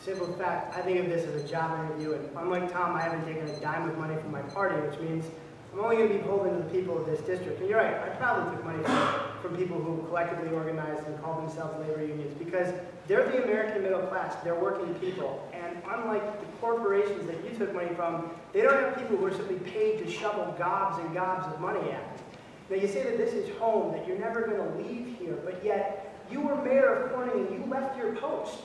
Simple fact, I think of this as a job interview, and unlike Tom, I haven't taken a dime of money from my party, which means I'm only going to be beholden to the people of this district. And you're right, I probably took money from people who collectively organized and called themselves labor unions, because they're the American middle class, they're working people, and unlike the corporations that you took money from, they don't have people who are simply paid to shovel gobs and gobs of money at them. Now you say that this is home, that you're never going to leave here, but yet you were mayor of Corning and you left your post.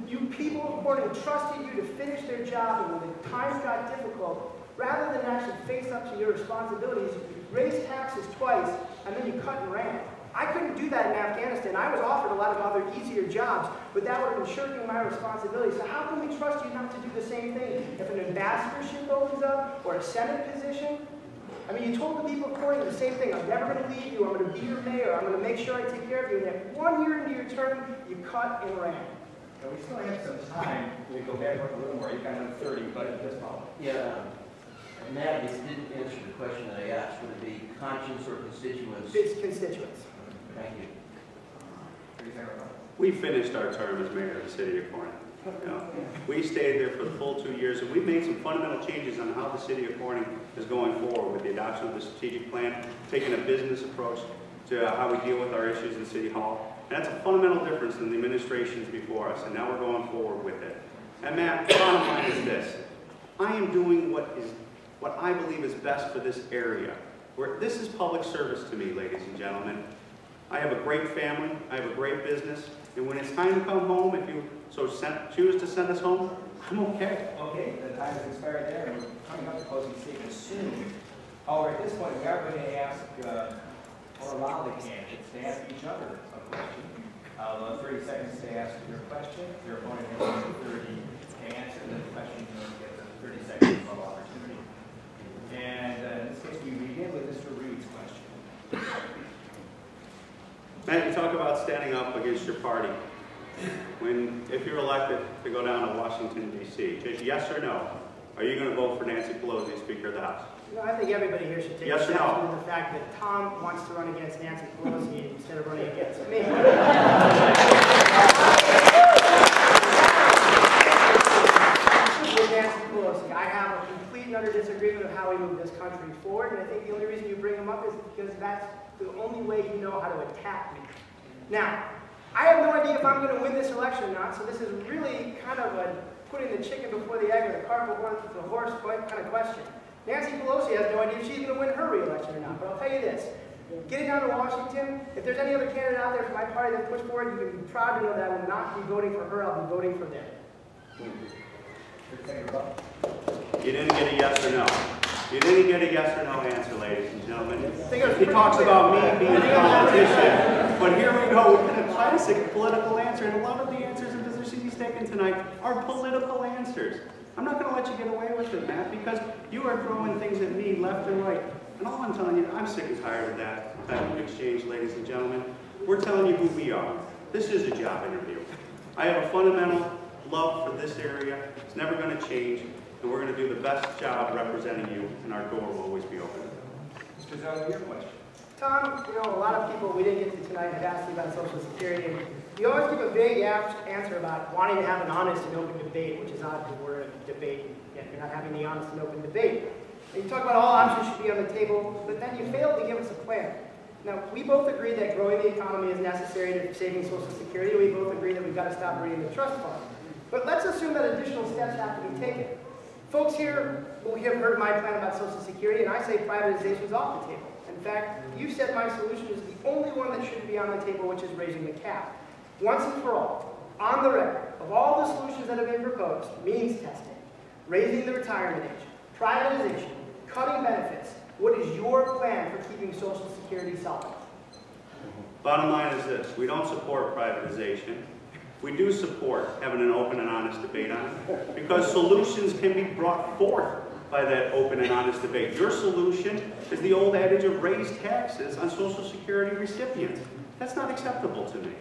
You people of Corning trusted you to finish their job, and when the times got difficult, rather than actually face up to your responsibilities, you raised taxes twice, and then you cut and ran. I couldn't do that in Afghanistan. I was offered a lot of other easier jobs, but that would have been shirking my responsibilities. So how can we trust you not to do the same thing? If an ambassadorship opens up, or a Senate position? I mean, you told the people of Corning the same thing. I'm never going to leave you. I'm going to be your mayor. I'm going to make sure I take care of you. And then 1 year into your term, you cut and ran. So we still have some time to go back a little more. You've got another 30, but just follow. Yeah. Matt, this didn't answer the question that I asked. Would it be conscience or constituents? It's constituents. Thank you. We finished our term as mayor of the city of Corning. You know, we stayed there for the full 2 years, and we made some fundamental changes on how the city of Corning is going forward with the adoption of the strategic plan, taking a business approach to how we deal with our issues in City Hall. And that's a fundamental difference than the administrations before us, and now we're going forward with it. And Matt, the bottom line is this. I am doing what I believe is best for this area. This is public service to me, ladies and gentlemen. I have a great family, I have a great business, and when it's time to come home, if you choose to send us home, I'm okay. Okay, the time has expired there, and we're coming up to closing statements soon. However, at this point, we are going to ask, or allow the candidates to ask each other a question. 30 seconds to ask your question. Your opponent has 30 to answer the question, and then get the 30 seconds of opportunity. And in this case, we begin with Mr. Reed's question. Matt, you talk about standing up against your party. If you're elected to go down to Washington, D.C., just yes or no, are you going to vote for Nancy Pelosi, Speaker of the House? You know, I think everybody here should take yes or exception no? to the fact that Tom wants to run against Nancy Pelosi instead of running against me. With Nancy Pelosi, I have a complete and utter disagreement of how we move this country forward, and I think the only reason you bring him up is because that's the only way you know how to attack me. Now, I have no idea if I'm going to win this election or not, so this is really kind of a putting the chicken before the egg or the cart before the horse kind of question. Nancy Pelosi has no idea if she's going to win her re-election or not, but I'll tell you this. Getting down to Washington, if there's any other candidate out there from my party that pushed forward, you can be proud to know that I will not be voting for her, I'll be voting for them. You didn't get a yes or no. You didn't get a yes or no answer, ladies and gentlemen. He talks about me being a politician, but here we go with a classic political answer, and a lot of the answers and positions he's taken tonight are political answers. I'm not going to let you get away with it, Matt, because you are throwing things at me left and right. And all I'm telling you, I'm sick and tired of that type of exchange, ladies and gentlemen. We're telling you who we are. This is a job interview. I have a fundamental love for this area. It's never going to change, and we're going to do the best job representing you, and our door will always be open. Mr. Zeller, your question. Tom, you know, a lot of people we didn't get to tonight have asked you about Social Security, and you always give a vague answer about wanting to have an honest and open debate, which is odd because we're a debate, yet you're not having the honest and open debate. And you talk about all options should be on the table, but then you failed to give us a plan. Now, we both agree that growing the economy is necessary to saving Social Security. We both agree that we've got to stop reading the trust fund. But let's assume that additional steps have to be taken. Folks here will have heard my plan about Social Security, and I say privatization is off the table. In fact, you said my solution is the only one that shouldn't be on the table, which is raising the cap. Once and for all, on the record, of all the solutions that have been proposed, means testing, raising the retirement age, privatization, cutting benefits, what is your plan for keeping Social Security solvent? Bottom line is this. We don't support privatization. We do support having an open and honest debate on it because solutions can be brought forth by that open and honest debate. Your solution is the old adage of raise taxes on Social Security recipients. That's not acceptable to me.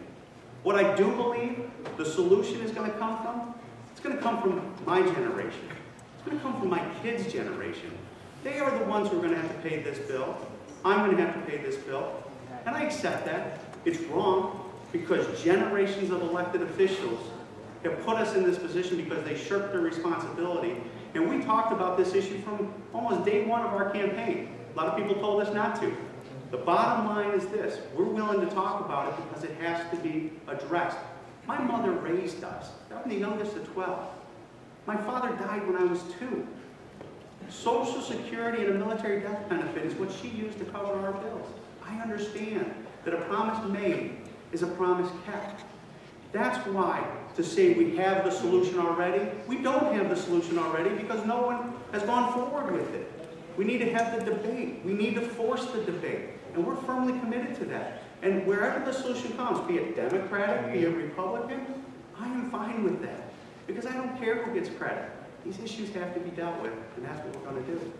What I do believe the solution is going to come from, it's going to come from my generation. It's going to come from my kids' generation. They are the ones who are going to have to pay this bill. I'm going to have to pay this bill. And I accept that. It's wrong because generations of elected officials have put us in this position because they shirked their responsibility. And we talked about this issue from almost day one of our campaign. A lot of people told us not to. The bottom line is this: we're willing to talk about it because it has to be addressed. My mother raised us. I'm the youngest of 12. My father died when I was 2. Social Security and a military death benefit is what she used to cover our bills. I understand that a promise made is a promise kept. That's why to say we have the solution already, we don't have the solution already because no one has gone forward with it. We need to have the debate. We need to force the debate. And we're firmly committed to that. And wherever the solution comes, be it Democratic, be it Republican, I am fine with that. Because I don't care who gets credit. These issues have to be dealt with, and that's what we're going to do.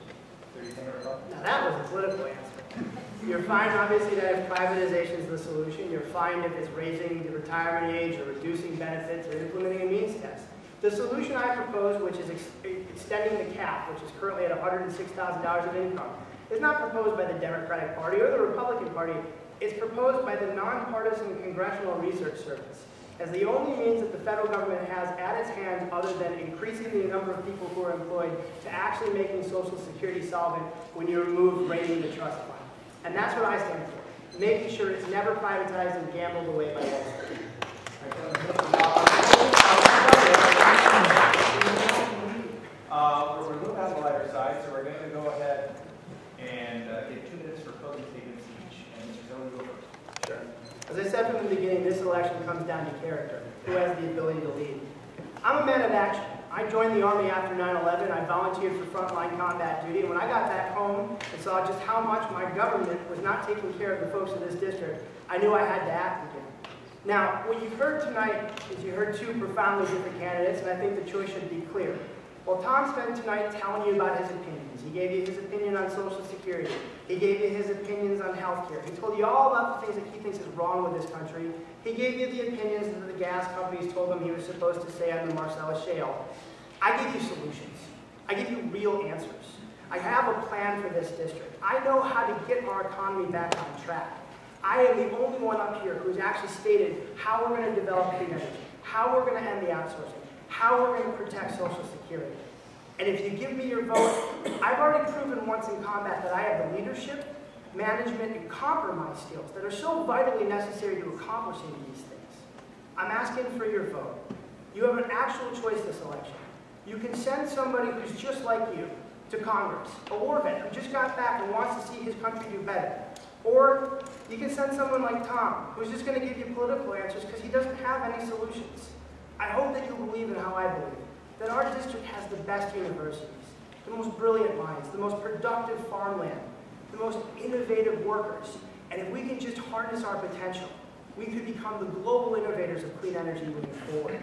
Now that was a political answer. You're fine, obviously, that if privatization is the solution. You're fine if it's raising the retirement age or reducing benefits or implementing a means test. The solution I propose, which is extending the cap, which is currently at $106,000 of income, is not proposed by the Democratic Party or the Republican Party. It's proposed by the Nonpartisan Congressional Research Service as the only means that the federal government has at its hand, other than increasing the number of people who are employed, to actually making Social Security solvent when you remove raiding the trust fund. And that's what I stand for, making sure it's never privatized and gambled away by Wall Street. We're moving on the lighter side, so we're going to go ahead and get 2 minutes for closing statements each. And Mr. Zone, go first. Sure. As I said from the beginning, this election comes down to character. Who has the ability to lead? I'm a man of action. I joined the Army after 9/11. I volunteered for frontline combat duty. And when I got back home and saw just how much my government was not taking care of the folks of this district, I knew I had to act again. Now, what you've heard tonight is you heard 2 profoundly different candidates, and I think the choice should be clear. Well, Tom spent tonight telling you about his opinions. He gave you his opinion on Social Security. He gave you his opinions on health care. He told you all about the things that he thinks is wrong with this country. He gave you the opinions that the gas companies told him he was supposed to say on the Marcellus Shale. I give you solutions. I give you real answers. I have a plan for this district. I know how to get our economy back on track. I am the only one up here who's actually stated how we're going to develop clean energy, how we're going to end the outsourcing, how we're going to protect Social Security. And if you give me your vote, I've already proven once in combat that I have the leadership, management, and compromise skills that are so vitally necessary to accomplishing these things. I'm asking for your vote. You have an actual choice this election. You can send somebody who's just like you to Congress, a war vet who just got back and wants to see his country do better. Or you can send someone like Tom, who's just going to give you political answers because he doesn't have any solutions. I hope that you believe in how I believe, that our district has the best universities, the most brilliant minds, the most productive farmland, the most innovative workers. And if we can just harness our potential, we could become the global innovators of clean energy moving forward.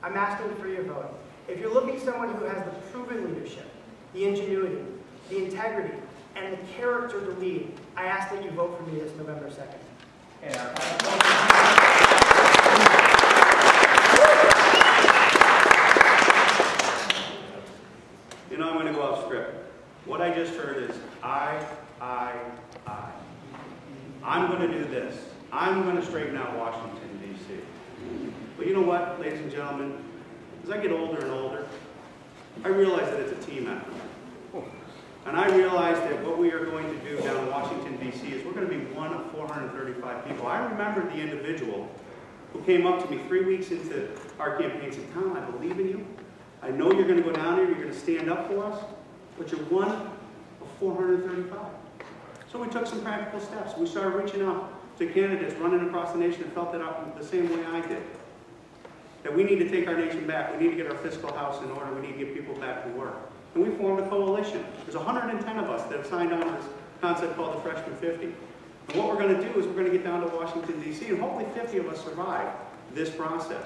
I'm asking for your vote. If you're looking for someone who has the proven leadership, the ingenuity, the integrity, and the character to lead, I ask that you vote for me this November 2nd. And our You know, I'm going to go off script. What I just heard is I. I'm going to do this. I'm going to straighten out Washington, D.C. But you know what, ladies and gentlemen? As I get older and older, I realize that it's a team effort. And I realize that what we are going to do down in Washington, D.C. is we're going to be one of 435 people. I remember the individual who came up to me 3 weeks into our campaign and said, Tom, I believe in you. I know you're going to go down there, you're going to stand up for us, but you're one of 435. So we took some practical steps. We started reaching out to candidates running across the nation that felt that out the same way I did. That we need to take our nation back. We need to get our fiscal house in order. We need to get people back to work. And we formed a coalition. There's 110 of us that have signed on to this concept called the Freshman 50. And what we're going to do is we're going to get down to Washington, D.C., and hopefully 50 of us survive this process.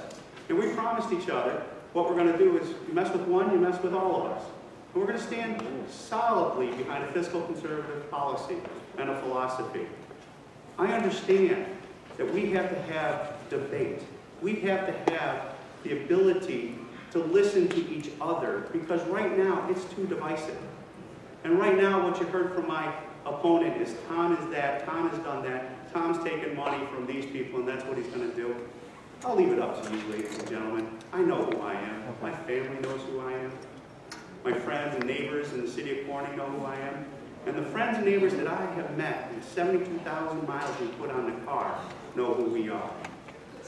And we promised each other what we're going to do is you mess with one, you mess with all of us. And we're going to stand solidly behind a fiscal conservative policy and a philosophy. I understand that we have to have debate. We have to have the ability to listen to each other because right now it's too divisive. And right now what you heard from my opponent is Tom is that, Tom has done that, Tom's taken money from these people and that's what he's going to do. I'll leave it up to you, ladies and gentlemen. I know who I am. My family knows who I am. My friends and neighbors in the city of Corning know who I am. And the friends and neighbors that I have met in 72,000 miles we put on the car know who we are.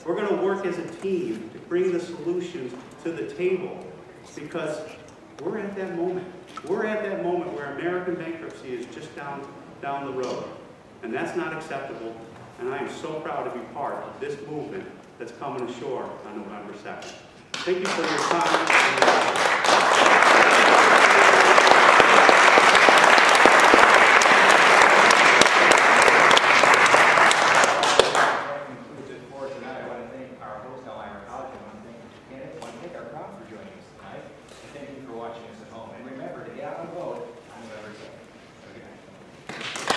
We're going to work as a team to bring the solutions to the table because we're at that moment. We're at that moment where American bankruptcy is just down the road. And that's not acceptable. And I am so proud to be part of this movement that's coming ashore on November 2nd. Thank you for your time. Thank you for watching us at home. And remember to get out and vote on November 2nd. Have a good night.